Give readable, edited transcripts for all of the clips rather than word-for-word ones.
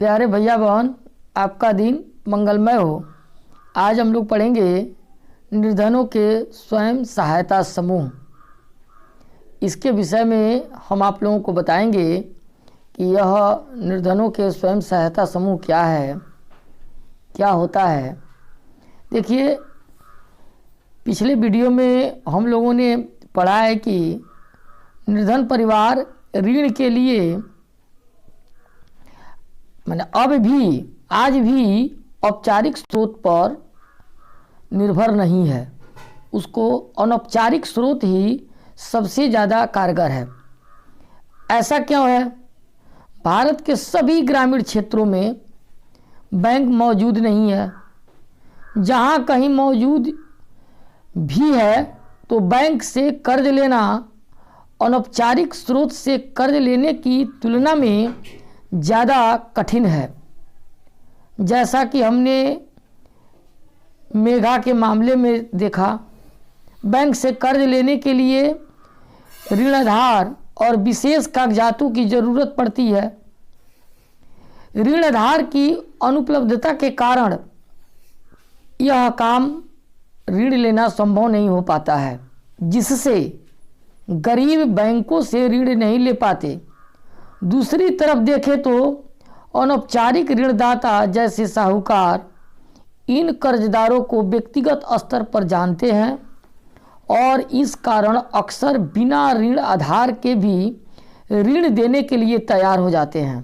प्यारे भैया बहन, आपका दिन मंगलमय हो। आज हम लोग पढ़ेंगे निर्धनों के स्वयं सहायता समूह। इसके विषय में हम आप लोगों को बताएंगे कि यह निर्धनों के स्वयं सहायता समूह क्या है, क्या होता है। देखिए, पिछले वीडियो में हम लोगों ने पढ़ा है कि निर्धन परिवार ऋण के लिए आज भी औपचारिक स्रोत पर निर्भर नहीं है। उसको अनौपचारिक स्रोत ही सबसे ज़्यादा कारगर है। ऐसा क्यों है? भारत के सभी ग्रामीण क्षेत्रों में बैंक मौजूद नहीं है। जहाँ कहीं मौजूद भी है तो बैंक से कर्ज लेना अनौपचारिक स्रोत से कर्ज लेने की तुलना में ज़्यादा कठिन है। जैसा कि हमने मेघा के मामले में देखा, बैंक से कर्ज लेने के लिए ऋण आधार और विशेष कागजातों की ज़रूरत पड़ती है। ऋण आधार की अनुपलब्धता के कारण यह काम ऋण लेना संभव नहीं हो पाता है, जिससे गरीब बैंकों से ऋण नहीं ले पाते। दूसरी तरफ देखें तो अनौपचारिक ऋणदाता जैसे साहूकार इन कर्जदारों को व्यक्तिगत स्तर पर जानते हैं और इस कारण अक्सर बिना ऋण आधार के भी ऋण देने के लिए तैयार हो जाते हैं।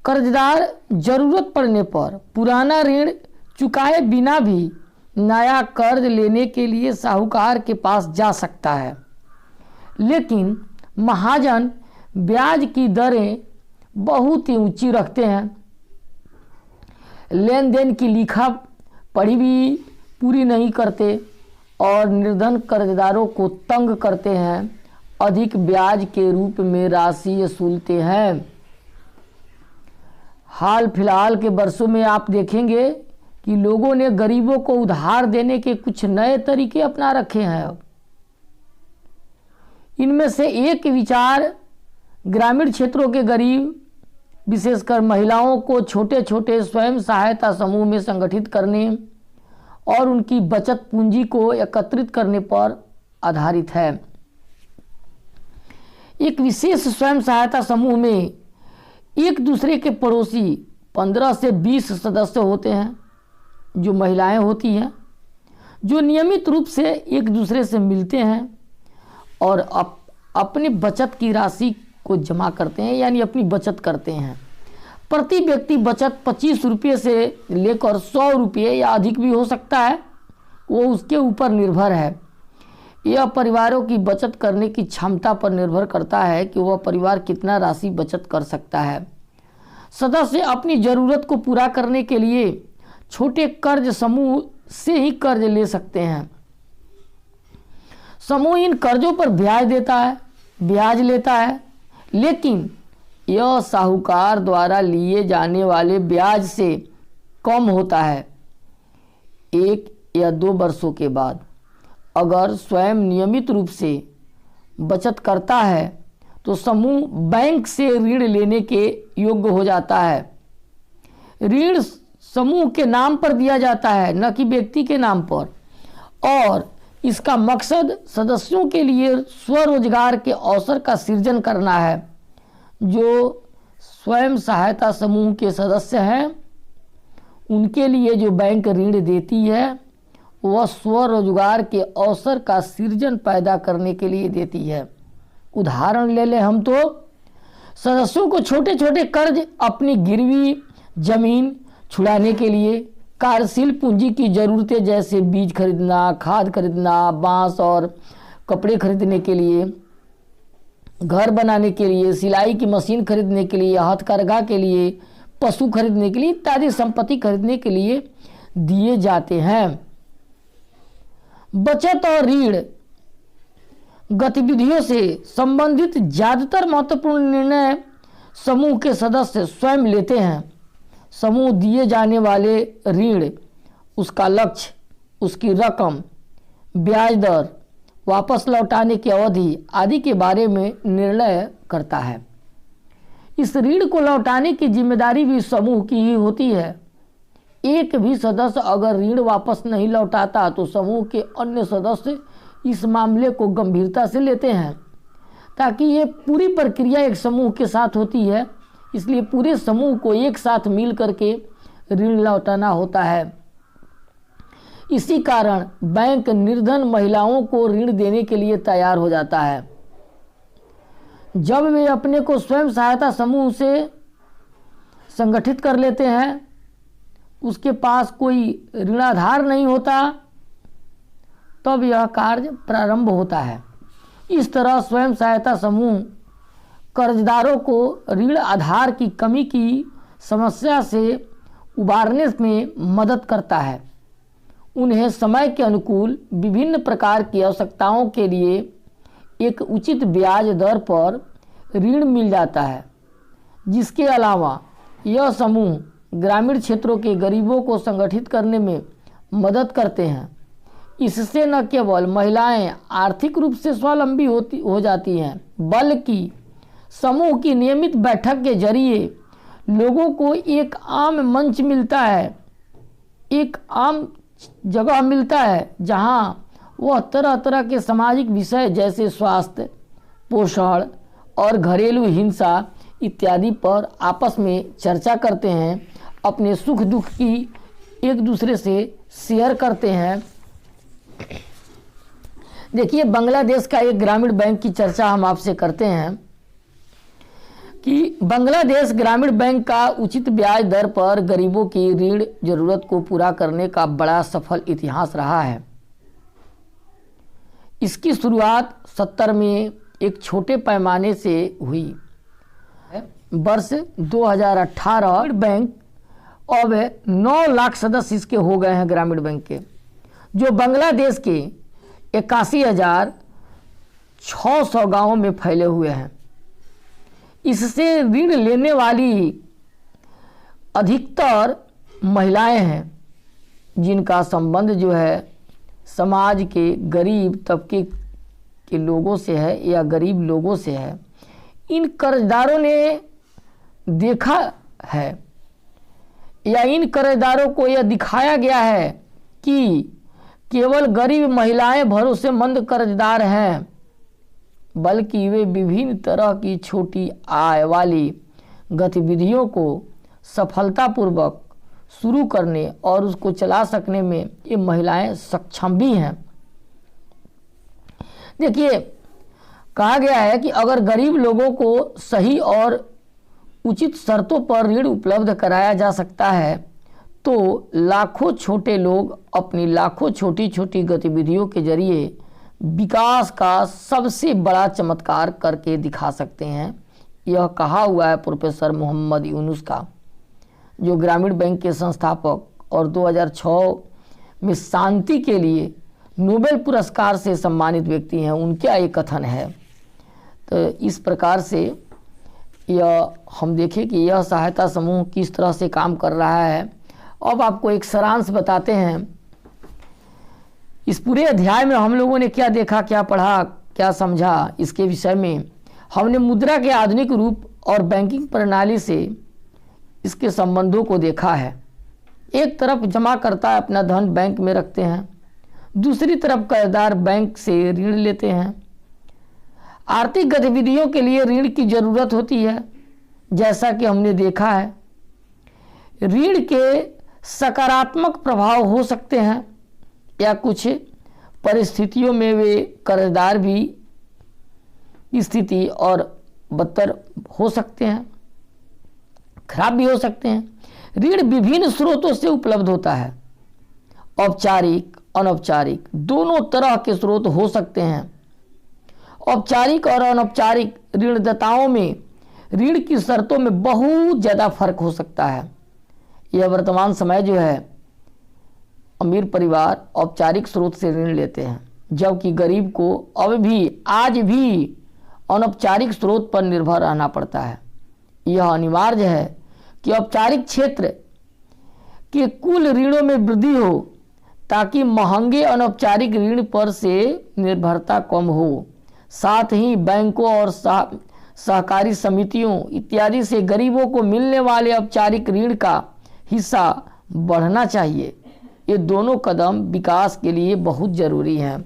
कर्जदार जरूरत पड़ने पर पुराना ऋण चुकाए बिना भी नया कर्ज लेने के लिए साहूकार के पास जा सकता है, लेकिन महाजन ब्याज की दरें बहुत ही ऊंची रखते हैं। लेन देन की लिखा पढ़ी भी पूरी नहीं करते और निर्धन कर्जदारों को तंग करते हैं। अधिक ब्याज के रूप में राशि वसूलते हैं। हाल फिलहाल के वर्षों में आप देखेंगे कि लोगों ने गरीबों को उधार देने के कुछ नए तरीके अपना रखे हैं। इनमें से एक विचार ग्रामीण क्षेत्रों के गरीब, विशेषकर महिलाओं को छोटे छोटे स्वयं सहायता समूह में संगठित करने और उनकी बचत पूंजी को एकत्रित करने पर आधारित है। एक विशेष स्वयं सहायता समूह में एक दूसरे के पड़ोसी 15 से 20 सदस्य होते हैं, जो महिलाएं होती हैं, जो नियमित रूप से एक दूसरे से मिलते हैं और अपनी बचत की राशि को जमा करते हैं, यानी अपनी बचत करते हैं। प्रति व्यक्ति बचत 25 रुपये से लेकर 100 रुपये या अधिक भी हो सकता है, वो उसके ऊपर निर्भर है। यह परिवारों की बचत करने की क्षमता पर निर्भर करता है कि वह परिवार कितना राशि बचत कर सकता है। सदस्य अपनी ज़रूरत को पूरा करने के लिए छोटे कर्ज समूह से ही कर्ज ले सकते हैं। समूह इन कर्जों पर ब्याज लेता है, लेकिन यह साहूकार द्वारा लिए जाने वाले ब्याज से कम होता है। 1 या 2 वर्षों के बाद अगर स्वयं नियमित रूप से बचत करता है तो समूह बैंक से ऋण लेने के योग्य हो जाता है। ऋण समूह के नाम पर दिया जाता है, न कि व्यक्ति के नाम पर, और इसका मकसद सदस्यों के लिए स्वरोजगार के अवसर का सृजन करना है। जो स्वयं सहायता समूह के सदस्य हैं, उनके लिए जो बैंक ऋण देती है वह स्वरोजगार के अवसर का सृजन पैदा करने के लिए देती है। उदाहरण ले लें हम तो सदस्यों को छोटे छोटे कर्ज अपनी गिरवी जमीन छुड़ाने के लिए, कार्यशील पूंजी की ज़रूरतें जैसे बीज खरीदना, खाद खरीदना, बांस और कपड़े खरीदने के लिए, घर बनाने के लिए, सिलाई की मशीन खरीदने के लिए, हथकरघा के लिए, पशु खरीदने के लिए इत्यादि संपत्ति खरीदने के लिए दिए जाते हैं। बचत और ऋण गतिविधियों से संबंधित ज़्यादातर महत्वपूर्ण निर्णय समूह के सदस्य स्वयं लेते हैं। समूह दिए जाने वाले ऋण, उसका लक्ष्य, उसकी रकम, ब्याज दर, वापस लौटाने की अवधि आदि के बारे में निर्णय करता है। इस ऋण को लौटाने की जिम्मेदारी भी समूह की ही होती है। एक भी सदस्य अगर ऋण वापस नहीं लौटाता तो समूह के अन्य सदस्य इस मामले को गंभीरता से लेते हैं, ताकि ये पूरी प्रक्रिया एक समूह के साथ होती है, इसलिए पूरे समूह को एक साथ मिल करके ऋण लौटाना होता है। इसी कारण बैंक निर्धन महिलाओं को ऋण देने के लिए तैयार हो जाता है। जब वे अपने को स्वयं सहायता समूह से संगठित कर लेते हैं, उसके पास कोई ऋणाधार नहीं होता, तब यह कार्य प्रारंभ होता है। इस तरह स्वयं सहायता समूह कर्जदारों को ऋण आधार की कमी की समस्या से उबारने में मदद करता है। उन्हें समय के अनुकूल विभिन्न प्रकार की आवश्यकताओं के लिए एक उचित ब्याज दर पर ऋण मिल जाता है। जिसके अलावा यह समूह ग्रामीण क्षेत्रों के गरीबों को संगठित करने में मदद करते हैं। इससे न केवल महिलाएं आर्थिक रूप से स्वावलंबी हो जाती हैं, बल्कि समूह की नियमित बैठक के जरिए लोगों को एक आम मंच मिलता है, एक आम जगह मिलता है जहां वह तरह तरह के सामाजिक विषय जैसे स्वास्थ्य, पोषण और घरेलू हिंसा इत्यादि पर आपस में चर्चा करते हैं, अपने सुख दुख की एक दूसरे से शेयर करते हैं। देखिए, बांग्लादेश का एक ग्रामीण बैंक की चर्चा हम आपसे करते हैं कि बांग्लादेश ग्रामीण बैंक का उचित ब्याज दर पर गरीबों की ऋण जरूरत को पूरा करने का बड़ा सफल इतिहास रहा है। इसकी शुरुआत 70 में एक छोटे पैमाने से हुई। वर्ष 2018 बैंक अब 9 लाख सदस्य इसके हो गए हैं ग्रामीण बैंक के, जो बांग्लादेश के 81,600 गांवों में फैले हुए हैं। इससे ऋण लेने वाली अधिकतर महिलाएं हैं, जिनका संबंध जो है समाज के गरीब तबके के लोगों से है या गरीब लोगों से है। इन कर्जदारों ने देखा है या इन कर्जदारों को यह दिखाया गया है कि केवल गरीब महिलाएं भरोसेमंद कर्जदार हैं, बल्कि वे विभिन्न तरह की छोटी आय वाली गतिविधियों को सफलतापूर्वक शुरू करने और उसको चला सकने में ये महिलाएं सक्षम भी हैं। देखिए, कहा गया है कि अगर गरीब लोगों को सही और उचित शर्तों पर ऋण उपलब्ध कराया जा सकता है तो लाखों छोटे लोग अपनी लाखों छोटी छोटी गतिविधियों के जरिए विकास का सबसे बड़ा चमत्कार करके दिखा सकते हैं। यह कहा हुआ है प्रोफेसर मोहम्मद यूनुस का, जो ग्रामीण बैंक के संस्थापक और 2006 में शांति के लिए नोबेल पुरस्कार से सम्मानित व्यक्ति हैं। उनका ये कथन है। तो इस प्रकार से यह हम देखें कि यह सहायता समूह किस तरह से काम कर रहा है। अब आपको एक सारांश बताते हैं। इस पूरे अध्याय में हम लोगों ने क्या देखा, क्या पढ़ा, क्या समझा, इसके विषय में हमने मुद्रा के आधुनिक रूप और बैंकिंग प्रणाली से इसके संबंधों को देखा है। एक तरफ जमाकर्ता अपना धन बैंक में रखते हैं, दूसरी तरफ कर्जदार बैंक से ऋण लेते हैं। आर्थिक गतिविधियों के लिए ऋण की जरूरत होती है, जैसा कि हमने देखा है। ऋण के सकारात्मक प्रभाव हो सकते हैं या कुछ परिस्थितियों में वे कर्जदार भी स्थिति और बदतर हो सकते हैं, खराब भी हो सकते हैं। ऋण विभिन्न स्रोतों से उपलब्ध होता है, औपचारिक अनौपचारिक दोनों तरह के स्रोत हो सकते हैं। औपचारिक और अनौपचारिक ऋणदाताओं में ऋण की शर्तों में बहुत ज़्यादा फर्क हो सकता है। यह वर्तमान समय जो है, अमीर परिवार औपचारिक स्रोत से ऋण लेते हैं, जबकि गरीब को अब भी आज भी अनौपचारिक स्रोत पर निर्भर रहना पड़ता है। यह अनिवार्य है कि औपचारिक क्षेत्र के कुल ऋणों में वृद्धि हो, ताकि महंगे अनौपचारिक ऋण पर से निर्भरता कम हो। साथ ही बैंकों और सहकारी समितियों इत्यादि से गरीबों को मिलने वाले औपचारिक ऋण का हिस्सा बढ़ना चाहिए। ये दोनों कदम विकास के लिए बहुत ज़रूरी हैं।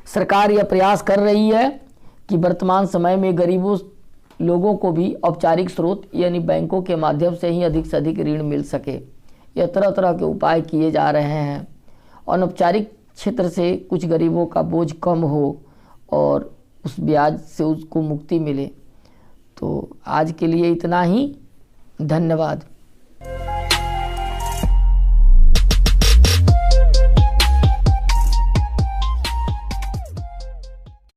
सरकार यह प्रयास कर रही है कि वर्तमान समय में गरीबों लोगों को भी औपचारिक स्रोत यानी बैंकों के माध्यम से ही अधिक से अधिक ऋण मिल सके। यह तरह तरह के उपाय किए जा रहे हैं। अनौपचारिक क्षेत्र से कुछ गरीबों का बोझ कम हो और उस ब्याज से उसको मुक्ति मिले। तो आज के लिए इतना ही। धन्यवाद।